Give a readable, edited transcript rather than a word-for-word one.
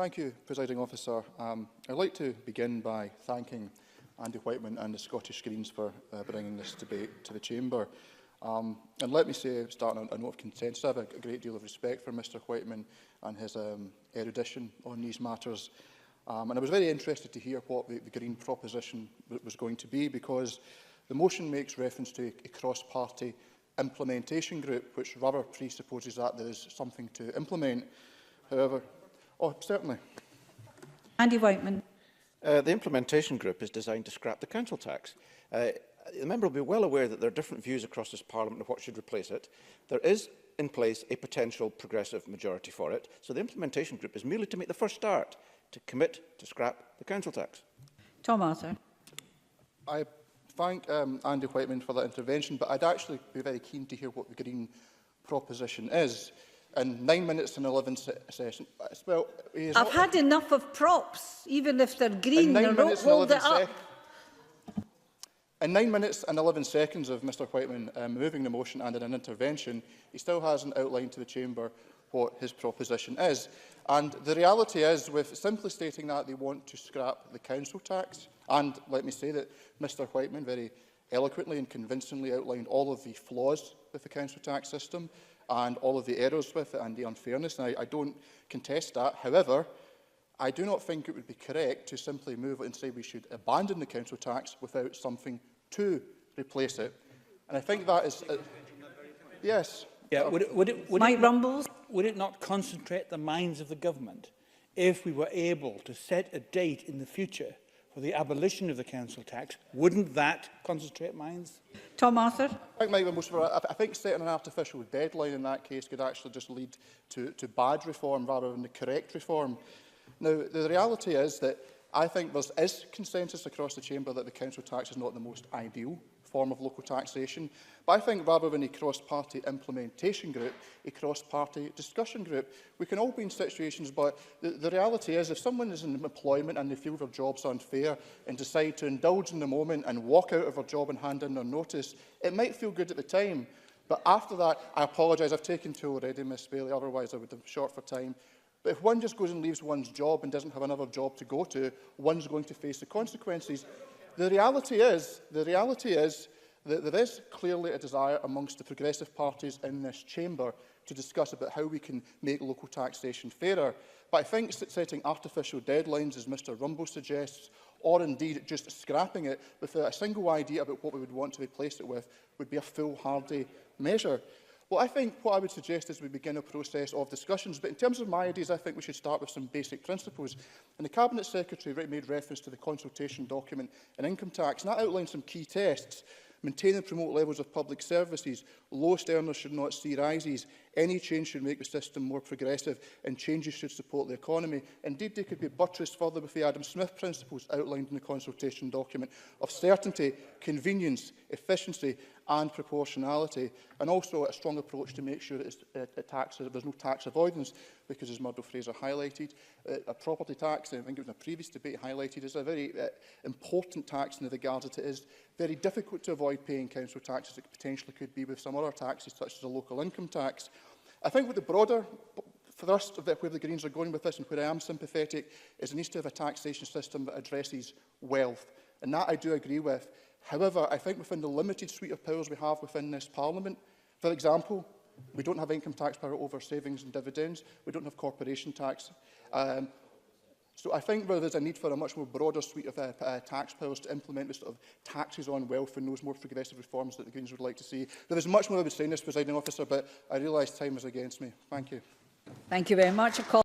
Thank you, Presiding Officer. I'd like to begin by thanking Andy Whiteman and the Scottish Greens for bringing this debate to the Chamber. And let me say, starting on a note of consensus, I have a great deal of respect for Mr Whiteman and his erudition on these matters. And I was very interested to hear what the Green proposition was going to be, because the motion makes reference to a cross-party implementation group, which rather presupposes that there is something to implement. However, certainly. Andy Whiteman. The implementation group is designed to scrap the council tax. The member will be well aware that there are different views across this Parliament of what should replace it. There is in place a potential progressive majority for it, so the implementation group is merely to make the first start to commit to scrap the council tax. Tom Arthur. I thank Andy Whiteman for that intervention, but I'd actually be very keen to hear what the Green proposition is. In 9 minutes and 11 seconds. Well, I've had enough of props, even if they're green. Hold it up. In 9 minutes and 11 seconds of Mr Whiteman moving the motion and in an intervention, he still hasn't outlined to the Chamber what his proposition is. And the reality is, with simply stating that they want to scrap the council tax, and let me say that Mr Whiteman very eloquently and convincingly outlined all of the flaws with the council tax system, and all of the errors with it and the unfairness, and I don't contest that. However, I do not think it would be correct to simply move it and say we should abandon the council tax without something to replace it. And I think that is... yes. Yeah, would it not concentrate the minds of the government if we were able to set a date in the future for the abolition of the council tax? Wouldn't that concentrate minds? Tom Arthur. I think setting an artificial deadline in that case could actually just lead to bad reform rather than the correct reform. Now, the reality is that I think there is consensus across the Chamber that the council tax is not the most ideal form of local taxation. But I think rather than a cross-party implementation group, a cross-party discussion group, we can all be in situations, but the reality is if someone is in employment and they feel their job's unfair and decide to indulge in the moment and walk out of their job and hand in their notice, it might feel good at the time. But after that, I apologise, I've taken two already, Ms Bailey, otherwise I would have short for time. But if one just goes and leaves one's job and doesn't have another job to go to, one's going to face the consequences. The reality is that there is clearly a desire amongst the progressive parties in this chamber to discuss about how we can make local taxation fairer. But I think setting artificial deadlines, as Mr Rumble suggests, or indeed just scrapping it without a single idea about what we would want to replace it with, would be a foolhardy measure. Well, I think what I would suggest is we begin a process of discussions. But in terms of my ideas, I think we should start with some basic principles. And the Cabinet Secretary made reference to the consultation document on income tax, and that outlined some key tests. Maintain and promote levels of public services. Lowest earners should not see rises. Any change should make the system more progressive, and changes should support the economy. Indeed, they could be buttressed further with the Adam Smith principles outlined in the consultation document of certainty, convenience, efficiency and proportionality, and also a strong approach to make sure that there's no tax avoidance, because, as Murdo Fraser highlighted, a property tax, I think it was in a previous debate highlighted, is a very important tax in the regard that it is very difficult to avoid paying council tax as it potentially could be with some other taxes, such as a local income tax. I think what the broader thrust of where the Greens are going with this, and where I am sympathetic, is it needs to have a taxation system that addresses wealth. And that I do agree with. However, I think within the limited suite of powers we have within this Parliament, for example, we don't have income tax power over savings and dividends. We don't have corporation tax. So I think there's a need for a much more broader suite of tax powers to implement the sort of taxes on wealth and those more progressive reforms that the Greens would like to see. There is much more I would say in this, Presiding Officer, but I realise time is against me. Thank you. Thank you very much.